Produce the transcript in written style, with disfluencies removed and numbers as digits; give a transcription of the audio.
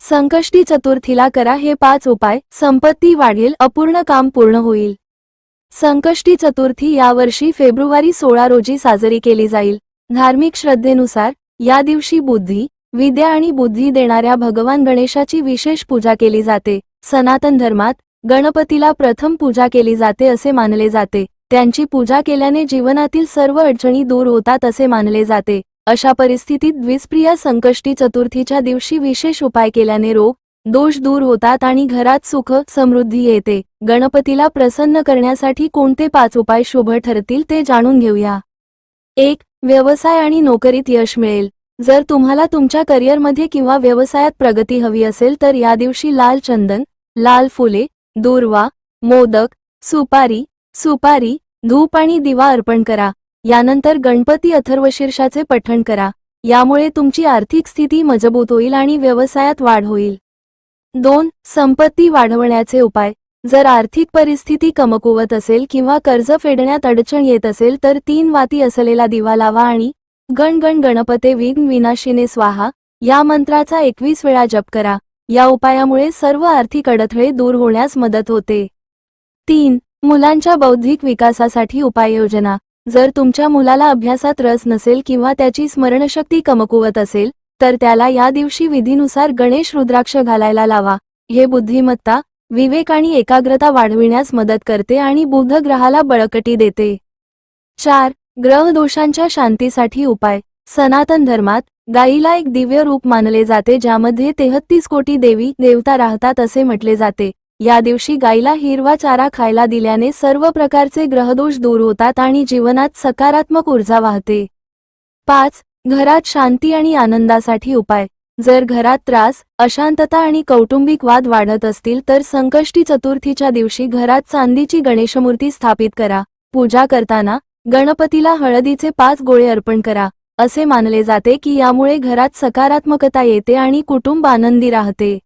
संकष्टी चतुर्थीला करा हे 5 उपाय, संपत्ती वाढेल, अपूर्ण काम पूर्ण होईल। संकष्टी चतुर्थी यावर्षी फेब्रुवारी 16 रोजी साजरी केली जाईल। धार्मिक श्रद्धेनुसार या दिवशी बुद्धी, विद्या आणि बुद्धी देणाऱ्या भगवान गणेशाची विशेष पूजा केली जाते। सनातन धर्मात गणपतीला प्रथम पूजा केली जाते असे मानले जाते। त्यांची पूजा केल्याने जीवनातील सर्व अडचणी दूर होतात असे मानले जाते। अशा परिस्थितीत द्विजप्रिया संकष्टी चतुर्थीच्या दिवशी विशेष उपाय केल्याने रोग, दोष दूर होतात आणि घरात सुख, समृद्धी येते। गणपतीला प्रसन्न करण्यासाठी कोणते 5 उपाय शुभ ठरतील ते जाणून घेऊया। 1. व्यवसाय आणि नोकरीत यश मिळेल। जर तुम्हाला तुमच्या करिअरमध्ये किंवा व्यवसायात प्रगती हवी असेल तर या दिवशी लाल चंदन, लाल फुले, दूर्वा, मोदक, सुपारी, धूप आणि दिवा अर्पण करा। यानंतर गणपती अथर्वशीर्षाचे पठण करा। यामुळे तुमची आर्थिक स्थिती मजबूत होईल आणि व्यवसायात वाढ होईल। 2. संपत्ती वाढवण्याचे उपाय। जर आर्थिक परिस्थिती कमकुवत असेल किंवा कर्ज फेडण्यात अडचण येत असेल तर 3 वाती असलेला दिवा लावा आणि गण गण गणपते विघ्न विनाशिने स्वाहा या मंत्राचा 21 वेळा जप करा। या उपायामुळे सर्व आर्थिक अडथळे दूर होण्यास मदत होते। 3. मुलांच्या बौद्धिक विकासासाठी उपाययोजना। जर तुमच्या मुलाला अभ्यासात रस नसेल किंवा त्याची स्मरणशक्ती कमकुवत असेल तर त्याला या दिवशी विधीनुसार गणेश रुद्राक्ष घालायला लावा। हे बुद्धिमत्ता, विवेक आणि एकाग्रता वाढविण्यास मदत करते आणि बुध ग्रहाला बळकटी देते। 4. ग्रह दोषांच्या शांतीसाठी उपाय। सनातन धर्मात गायीला एक दिव्य रूप मानले जाते ज्यामध्ये 33 कोटी देवी देवता राहतात असे म्हटले जाते। या दिवशी गायीला हिरवा चारा खायला दिल्याने सर्व प्रकारचे ग्रहदोष दूर होतात आणि जीवनात सकारात्मक ऊर्जा वाहते। 5. घरात शांती आणि आनंदासाठी उपाय। जर घरात त्रास, अशांतता आणि कौटुंबिक वाद वाढत असतील तर संकष्टी चतुर्थीच्या दिवशी घरात चांदीची गणेशमूर्ती स्थापित करा। पूजा करताना गणपतीला हळदीचे 5 गोळे अर्पण करा। असे मानले जाते की यामुळे घरात सकारात्मकता येते आणि कुटुंब आनंदी राहते।